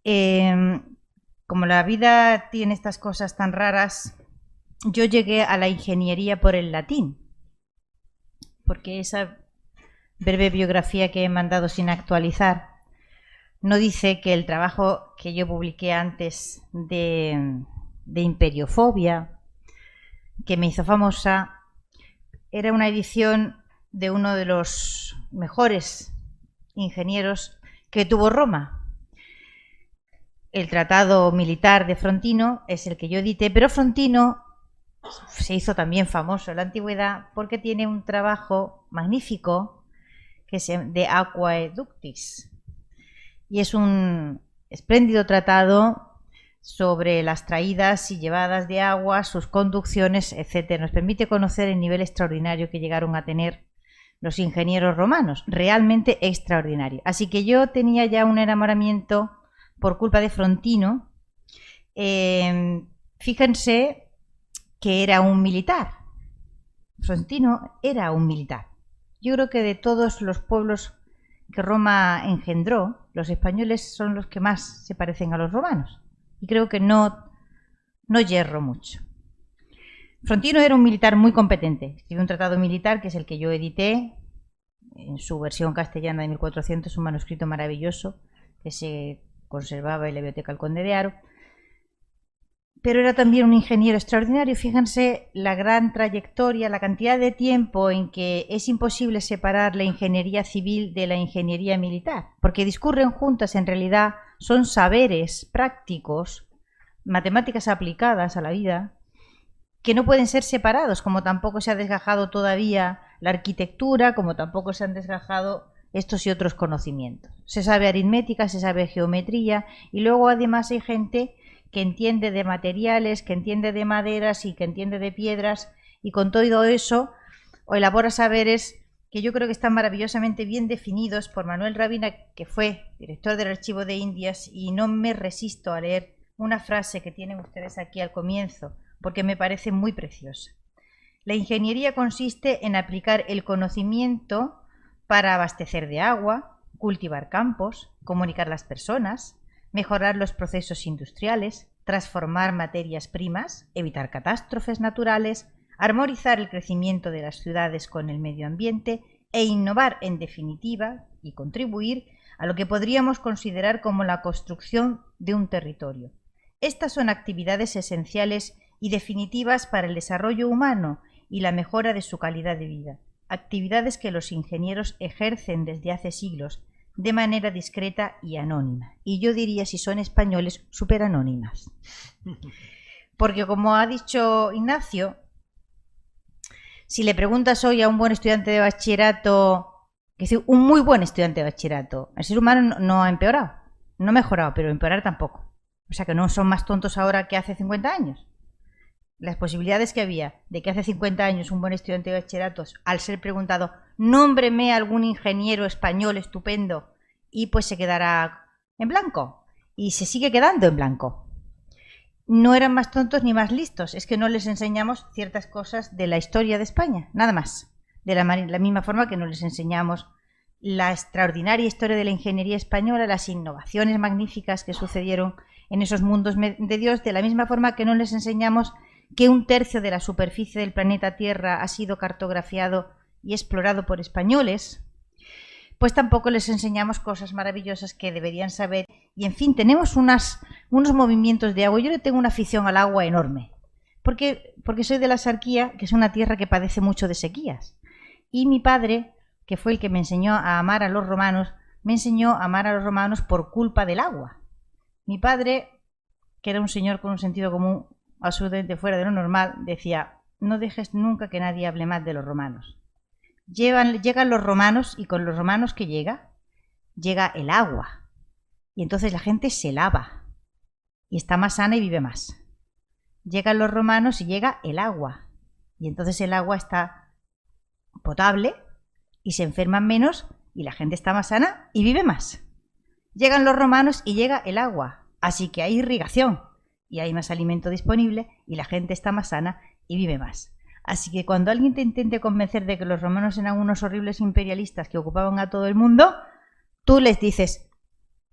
Como la vida tiene estas cosas tan raras, yo llegué a la ingeniería por el latín, porque esa breve biografía que he mandado sin actualizar no dice que el trabajo que yo publiqué antes de Imperiofobia, que me hizo famosa, era una edición de uno de los mejores ingenieros que tuvo Roma. El tratado militar de Frontino es el que yo edité, pero Frontino se hizo también famoso en la antigüedad porque tiene un trabajo magnífico que es de Aquaeductis, y es un espléndido tratado sobre las traídas y llevadas de agua, sus conducciones, etc. Nos permite conocer el nivel extraordinario que llegaron a tener los ingenieros romanos, realmente extraordinario. Así que yo tenía ya un enamoramiento por culpa de Frontino. Fíjense que era un militar. Frontino era un militar. Yo creo que de todos los pueblos que Roma engendró, los españoles son los que más se parecen a los romanos. Y creo que no yerro mucho. Frontino era un militar muy competente. Escribió un tratado militar, que es el que yo edité, en su versión castellana de 1400, un manuscrito maravilloso que se conservaba en la biblioteca del Conde de Haro. Pero era también un ingeniero extraordinario. Fíjense la gran trayectoria, la cantidad de tiempo en que es imposible separar la ingeniería civil de la ingeniería militar, porque discurren juntas, en realidad son saberes prácticos, matemáticas aplicadas a la vida, que no pueden ser separados, como tampoco se ha desgajado todavía la arquitectura, como tampoco se han desgajado estos y otros conocimientos. Se sabe aritmética, se sabe geometría, y luego además hay gente que entiende de materiales, que entiende de maderas y que entiende de piedras, y con todo eso elabora saberes que yo creo que están maravillosamente bien definidos por Manuel Rabina, que fue director del Archivo de Indias, y no me resisto a leer una frase que tienen ustedes aquí al comienzo, porque me parece muy preciosa. La ingeniería consiste en aplicar el conocimiento para abastecer de agua, cultivar campos, comunicar las personas, mejorar los procesos industriales, transformar materias primas, evitar catástrofes naturales, armonizar el crecimiento de las ciudades con el medio ambiente e innovar, en definitiva, y contribuir a lo que podríamos considerar como la construcción de un territorio. Estas son actividades esenciales y definitivas para el desarrollo humano y la mejora de su calidad de vida, actividades que los ingenieros ejercen desde hace siglos de manera discreta y anónima. Y yo diría, si son españoles, súper anónimas. Porque como ha dicho Ignacio, si le preguntas hoy a un buen estudiante de bachillerato, que es un muy buen estudiante de bachillerato, el ser humano no ha empeorado, no ha mejorado, pero empeorar tampoco. O sea que no son más tontos ahora que hace 50 años. Las posibilidades que había de que hace 50 años un buen estudiante de bachillerato, al ser preguntado, nómbreme algún ingeniero español estupendo, y pues se quedará en blanco, y se sigue quedando en blanco. No eran más tontos ni más listos, es que no les enseñamos ciertas cosas de la historia de España, nada más. De la misma forma que no les enseñamos la extraordinaria historia de la ingeniería española, las innovaciones magníficas que sucedieron en esos mundos de Dios, de la misma forma que no les enseñamos que 1/3 de la superficie del planeta Tierra ha sido cartografiado y explorado por españoles, pues tampoco les enseñamos cosas maravillosas que deberían saber. Y en fin, tenemos unos movimientos de agua. Yo le tengo una afición al agua enorme, porque soy de la Sarquía, que es una tierra que padece mucho de sequías. Y mi padre, que fue el que me enseñó a amar a los romanos, me enseñó a amar a los romanos por culpa del agua. Mi padre, que era un señor con un sentido común absolutamente fuera de lo normal, decía, no dejes nunca que nadie hable más de los romanos. Llegan los romanos, y con los romanos que llega el agua. Y entonces la gente se lava y está más sana y vive más. Llegan los romanos y llega el agua. Y entonces el agua está potable y se enferman menos y la gente está más sana y vive más. Llegan los romanos y llega el agua. Así que hay irrigación y hay más alimento disponible y la gente está más sana y vive más. Así que cuando alguien te intente convencer de que los romanos eran unos horribles imperialistas que ocupaban a todo el mundo, tú les dices,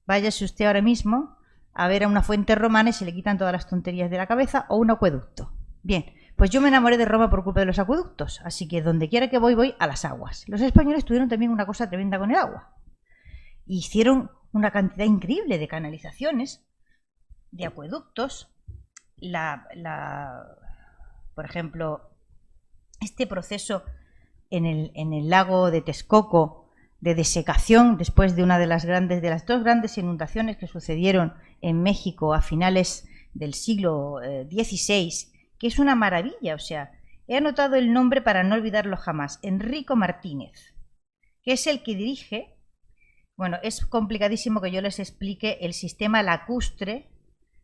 váyase usted ahora mismo a ver a una fuente romana y se le quitan todas las tonterías de la cabeza, o un acueducto. Bien, pues yo me enamoré de Roma por culpa de los acueductos, así que donde quiera que voy a las aguas. Los españoles tuvieron también una cosa tremenda con el agua. Hicieron una cantidad increíble de canalizaciones, de acueductos. Por ejemplo, este proceso en el lago de Texcoco de desecación después de una de las dos grandes inundaciones que sucedieron en México a finales del siglo XVI, que es una maravilla. O sea, he anotado el nombre para no olvidarlo jamás: Enrico Martínez, que es el que dirige. Bueno, es complicadísimo que yo les explique el sistema lacustre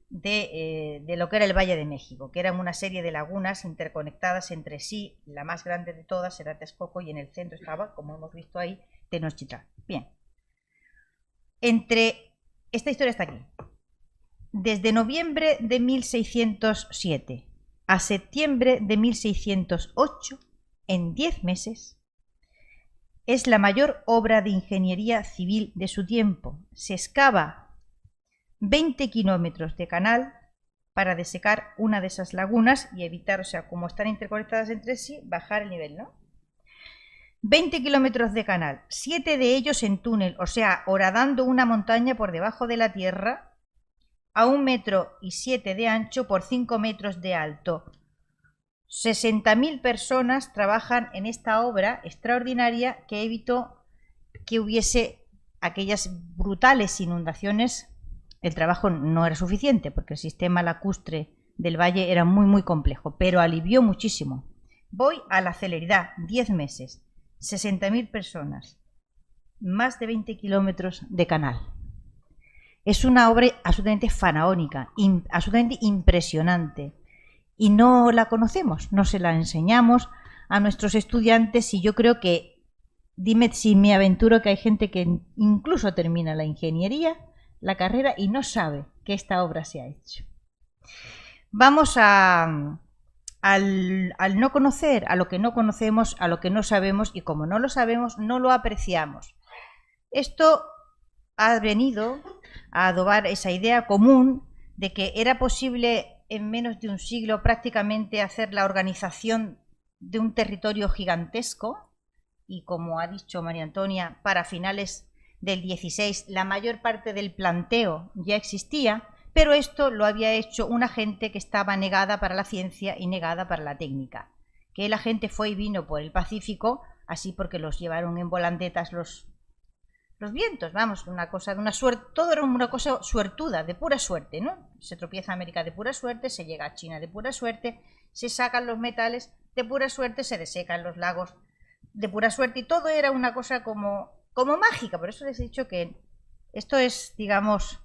de lo que era el Valle de México, que eran una serie de lagunas interconectadas entre sí. La más grande de todas era Texcoco y en el centro estaba, como hemos visto ahí, Tenochtitlán. Bien, esta historia está aquí. Desde noviembre de 1607 a septiembre de 1608, en 10 meses, es la mayor obra de ingeniería civil de su tiempo. Se excava 20 kilómetros de canal para desecar una de esas lagunas y evitar, o sea, como están interconectadas entre sí, bajar el nivel, ¿no? 20 kilómetros de canal, 7 de ellos en túnel, o sea, horadando una montaña por debajo de la tierra a 1,7 metros de ancho por 5 metros de alto. 60.000 personas trabajan en esta obra extraordinaria que evitó que hubiese aquellas brutales inundaciones. El trabajo no era suficiente porque el sistema lacustre del valle era muy, muy complejo, pero alivió muchísimo. Voy a la celeridad: 10 meses, 60.000 personas, más de 20 kilómetros de canal. Es una obra absolutamente faraónica, absolutamente impresionante. Y no la conocemos, no se la enseñamos a nuestros estudiantes, y yo creo que, dime si me aventuro, que hay gente que incluso termina la ingeniería, la carrera, y no sabe que esta obra se ha hecho. Vamos al no conocer, a lo que no conocemos, a lo que no sabemos, y como no lo sabemos, no lo apreciamos. Esto ha venido a adobar esa idea común de que era posible en menos de un siglo prácticamente hacer la organización de un territorio gigantesco, y como ha dicho María Antonia, para finales del XVI la mayor parte del planteo ya existía, pero esto lo había hecho una gente que estaba negada para la ciencia y negada para la técnica, que la gente fue y vino por el Pacífico, así porque los llevaron en volandetas los vientos, vamos, una cosa de una suerte, todo era una cosa suertuda, de pura suerte, ¿no? Se tropieza América de pura suerte, se llega a China de pura suerte, se sacan los metales de pura suerte, se desecan los lagos de pura suerte, y todo era una cosa como mágica. Por eso les he dicho que esto es, digamos,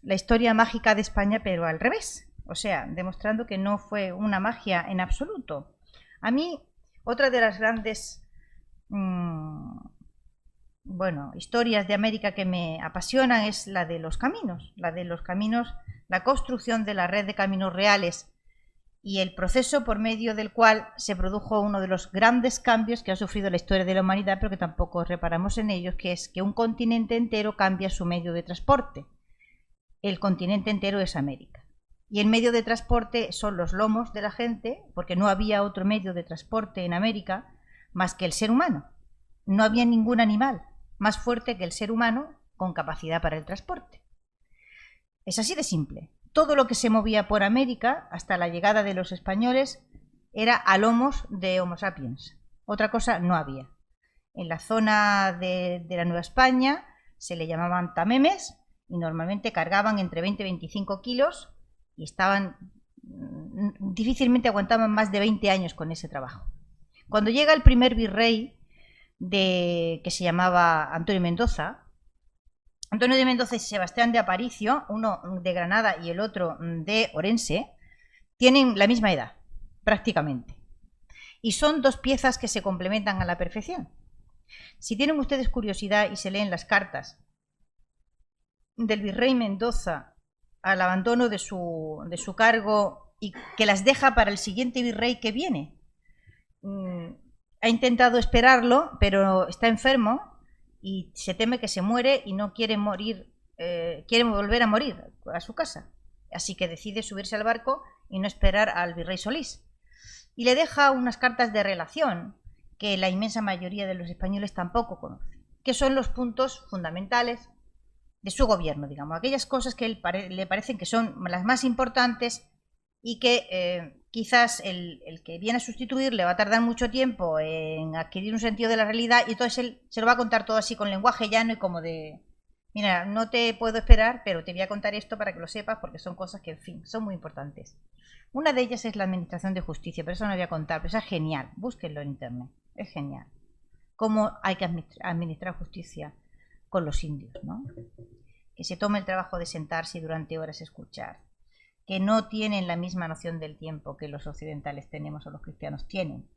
la historia mágica de España, pero al revés, o sea, demostrando que no fue una magia en absoluto. A mí, otra de las grandes historias de América que me apasionan es la de los caminos, la construcción de la red de caminos reales y el proceso por medio del cual se produjo uno de los grandes cambios que ha sufrido la historia de la humanidad, pero que tampoco reparamos en ellos, que es que un continente entero cambia su medio de transporte. El continente entero es América. Y el medio de transporte son los lomos de la gente, porque no había otro medio de transporte en América más que el ser humano. No había ningún animal más fuerte que el ser humano con capacidad para el transporte. Es así de simple. Todo lo que se movía por América hasta la llegada de los españoles era a lomos de Homo sapiens. Otra cosa no había. En la zona de la Nueva España se le llamaban tamemes y normalmente cargaban entre 20 y 25 kilos y difícilmente aguantaban más de 20 años con ese trabajo. Cuando llega el primer virrey que se llamaba Antonio Mendoza y Sebastián de Aparicio, uno de Granada y el otro de Orense, tienen la misma edad, prácticamente. Y son dos piezas que se complementan a la perfección. Si tienen ustedes curiosidad y se leen las cartas del virrey Mendoza al abandono de su cargo y que las deja para el siguiente virrey que viene, ha intentado esperarlo, pero está enfermo y se teme que se muere y no quiere morir, quiere volver a morir. a su casa. Así que decide subirse al barco y no esperar al virrey Solís. Y le deja unas cartas de relación que la inmensa mayoría de los españoles tampoco conocen, que son los puntos fundamentales de su gobierno, digamos, aquellas cosas que le parecen que son las más importantes y que quizás el que viene a sustituir le va a tardar mucho tiempo en adquirir un sentido de la realidad, y entonces él se lo va a contar todo así con lenguaje llano y como de, mira, no te puedo esperar, pero te voy a contar esto para que lo sepas, porque son cosas que, en fin, son muy importantes. Una de ellas es la administración de justicia, pero eso no voy a contar, pero eso es genial, búsquenlo en internet, es genial. Cómo hay que administrar justicia con los indios, ¿no? Que se tome el trabajo de sentarse y durante horas escuchar, que no tienen la misma noción del tiempo que los occidentales tenemos o los cristianos tienen,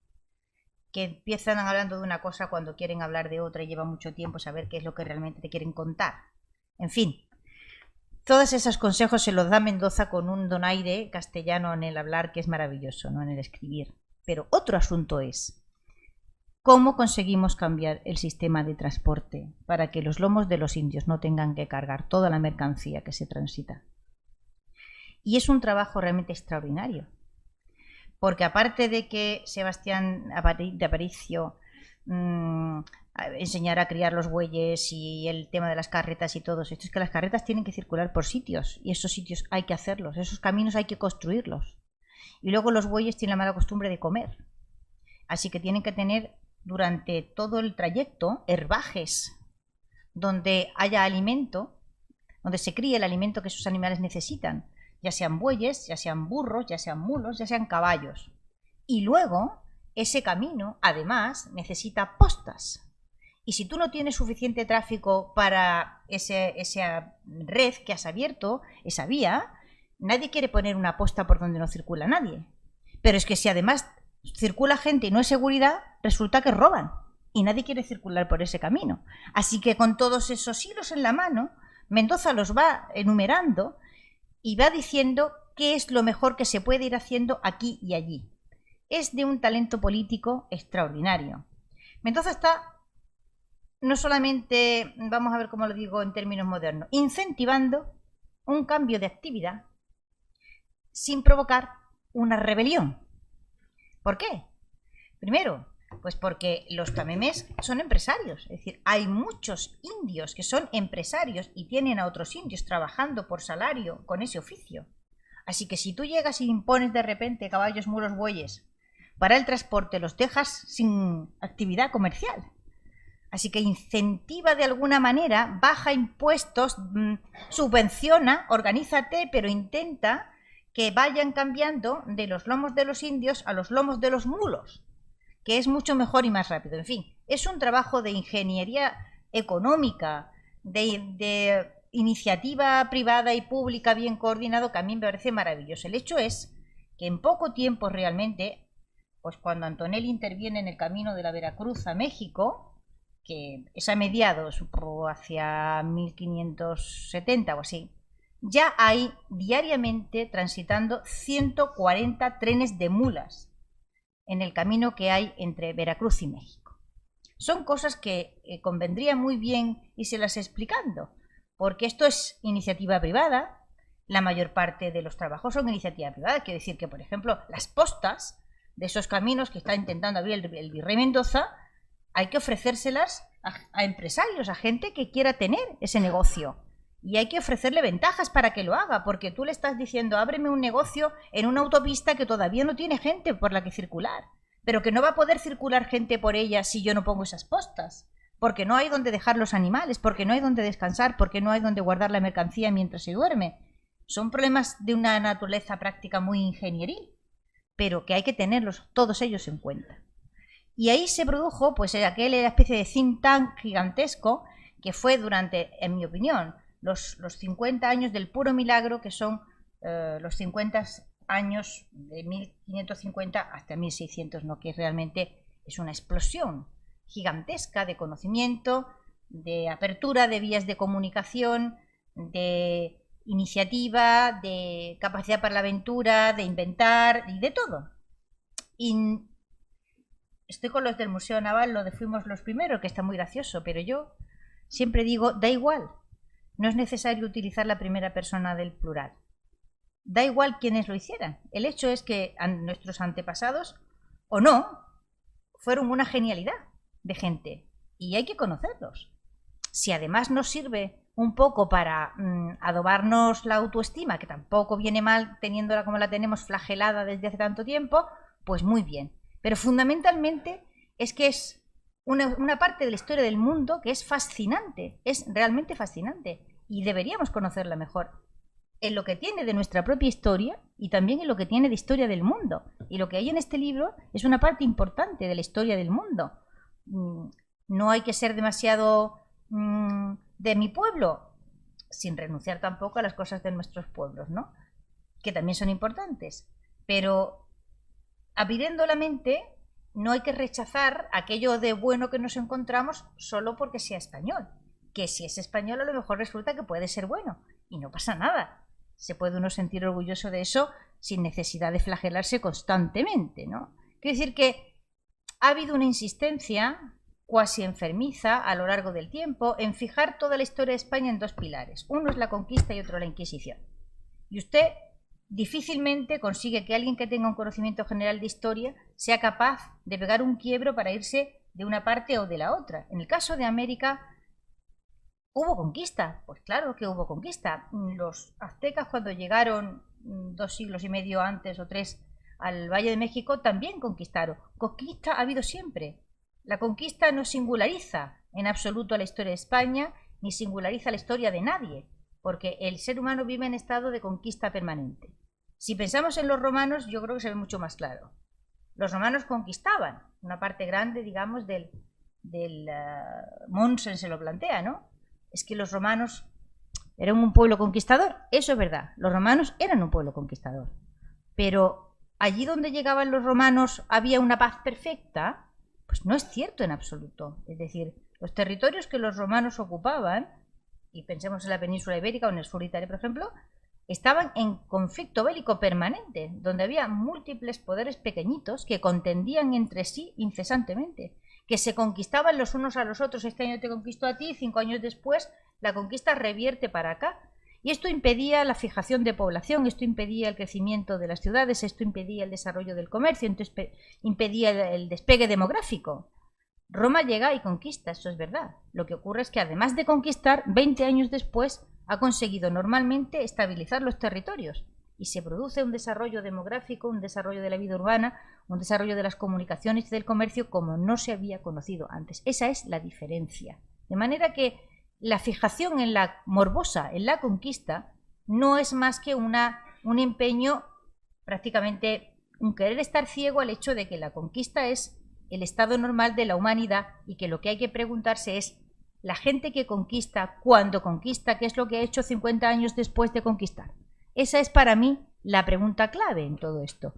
que empiezan hablando de una cosa cuando quieren hablar de otra y lleva mucho tiempo saber qué es lo que realmente te quieren contar. En fin, todos esos consejos se los da Mendoza con un donaire castellano en el hablar que es maravilloso, no en el escribir. Pero otro asunto es cómo conseguimos cambiar el sistema de transporte para que los lomos de los indios no tengan que cargar toda la mercancía que se transita. Y es un trabajo realmente extraordinario, porque aparte de que Sebastián de Aparicio enseñara a criar los bueyes y el tema de las carretas y todo esto, es que las carretas tienen que circular por sitios, y esos sitios hay que hacerlos, esos caminos hay que construirlos. Y luego los bueyes tienen la mala costumbre de comer, así que tienen que tener durante todo el trayecto herbajes donde haya alimento, donde se críe el alimento que esos animales necesitan, ya sean bueyes, ya sean burros, ya sean mulos, ya sean caballos. Y luego ese camino además necesita postas, y si tú no tienes suficiente tráfico para esa red que has abierto, esa vía, nadie quiere poner una posta por donde no circula nadie. Pero es que si además circula gente y no hay seguridad, resulta que roban y nadie quiere circular por ese camino. Así que con todos esos hilos en la mano, Mendoza los va enumerando y va diciendo qué es lo mejor que se puede ir haciendo aquí y allí. Es de un talento político extraordinario. Mendoza está no solamente, vamos a ver cómo lo digo en términos modernos, incentivando un cambio de actividad sin provocar una rebelión. ¿Por qué? Primero, pues porque los tamemes son empresarios, es decir, hay muchos indios que son empresarios y tienen a otros indios trabajando por salario con ese oficio. Así que si tú llegas y impones de repente caballos, mulos, bueyes para el transporte, los dejas sin actividad comercial. Así que incentiva de alguna manera, baja impuestos, subvenciona, organízate, pero intenta que vayan cambiando de los lomos de los indios a los lomos de los mulos, que es mucho mejor y más rápido. En fin, es un trabajo de ingeniería económica, de iniciativa privada y pública bien coordinado, que a mí me parece maravilloso. El hecho es que en poco tiempo realmente, pues cuando Antonelli interviene en el camino de la Veracruz a México, que es a mediados, hacia 1570 o así, ya hay diariamente transitando 140 trenes de mulas en el camino que hay entre Veracruz y México. Son cosas que convendría muy bien irselas explicando, porque esto es iniciativa privada, la mayor parte de los trabajos son iniciativa privada, quiere decir que, por ejemplo, las postas de esos caminos que está intentando abrir el virrey Mendoza, hay que ofrecérselas a empresarios, a gente que quiera tener ese negocio. Y hay que ofrecerle ventajas para que lo haga, porque tú le estás diciendo, ábreme un negocio en una autopista que todavía no tiene gente por la que circular, pero que no va a poder circular gente por ella si yo no pongo esas postas, porque no hay donde dejar los animales, porque no hay donde descansar, porque no hay donde guardar la mercancía mientras se duerme. Son problemas de una naturaleza práctica muy ingenieril, pero que hay que tenerlos todos ellos en cuenta. Y ahí se produjo pues aquella especie de think tank gigantesco que fue durante, en mi opinión, los 50 años del puro milagro, que son los 50 años de 1550 hasta 1600, ¿no? Que realmente es una explosión gigantesca de conocimiento, de apertura de vías de comunicación, de iniciativa, de capacidad para la aventura, de inventar y de todo. Y estoy con los del Museo Naval, lo de fuimos los primeros, que está muy gracioso, pero yo siempre digo, da igual, no es necesario utilizar la primera persona del plural. Da igual quiénes lo hicieran. El hecho es que nuestros antepasados, o no, fueron una genialidad de gente y hay que conocerlos. Si además nos sirve un poco para adobarnos la autoestima, que tampoco viene mal teniéndola como la tenemos flagelada desde hace tanto tiempo, pues muy bien. Pero fundamentalmente es que es una parte de la historia del mundo que es fascinante, es realmente fascinante y deberíamos conocerla mejor en lo que tiene de nuestra propia historia y también en lo que tiene de historia del mundo. Y lo que hay en este libro es una parte importante de la historia del mundo. No hay que ser demasiado de mi pueblo, sin renunciar tampoco a las cosas de nuestros pueblos, ¿no? Que también son importantes. Pero abriendo la mente, no hay que rechazar aquello de bueno que nos encontramos solo porque sea español. Que si es español a lo mejor resulta que puede ser bueno y no pasa nada. Se puede uno sentir orgulloso de eso sin necesidad de flagelarse constantemente, ¿no? Quiero decir que ha habido una insistencia cuasi enfermiza a lo largo del tiempo en fijar toda la historia de España en dos pilares. Uno es la conquista y otro la Inquisición. Y usted difícilmente consigue que alguien que tenga un conocimiento general de historia sea capaz de pegar un quiebro para irse de una parte o de la otra. En el caso de América, ¿hubo conquista? Pues claro que hubo conquista. Los aztecas, cuando llegaron 2 siglos y medio antes o 3 al Valle de México, también conquistaron. Conquista ha habido siempre. La conquista no singulariza en absoluto la historia de España, ni singulariza la historia de nadie, porque el ser humano vive en estado de conquista permanente. Si pensamos en los romanos, yo creo que se ve mucho más claro. Los romanos conquistaban una parte grande, digamos, del Monsen se lo plantea, ¿no? Es que los romanos eran un pueblo conquistador, eso es verdad, los romanos eran un pueblo conquistador, pero allí donde llegaban los romanos había una paz perfecta, pues no es cierto en absoluto. Es decir, los territorios que los romanos ocupaban, y pensemos en la península ibérica o en el sur de Italia, por ejemplo, estaban en conflicto bélico permanente, donde había múltiples poderes pequeñitos que contendían entre sí incesantemente, que se conquistaban los unos a los otros. Este año te conquisto a ti, 5 años después la conquista revierte para acá. Y esto impedía la fijación de población, esto impedía el crecimiento de las ciudades, esto impedía el desarrollo del comercio, entonces impedía el despegue demográfico. Roma llega y conquista, eso es verdad. Lo que ocurre es que además de conquistar, 20 años después ha conseguido normalmente estabilizar los territorios y se produce un desarrollo demográfico, un desarrollo de la vida urbana, un desarrollo de las comunicaciones y del comercio como no se había conocido antes. Esa es la diferencia. De manera que la fijación en la morbosa, en la conquista, no es más que un empeño, prácticamente un querer estar ciego al hecho de que la conquista es el estado normal de la humanidad y que lo que hay que preguntarse es la gente que conquista, cuando conquista, ¿qué es lo que ha hecho 50 años después de conquistar? Esa es para mí la pregunta clave en todo esto.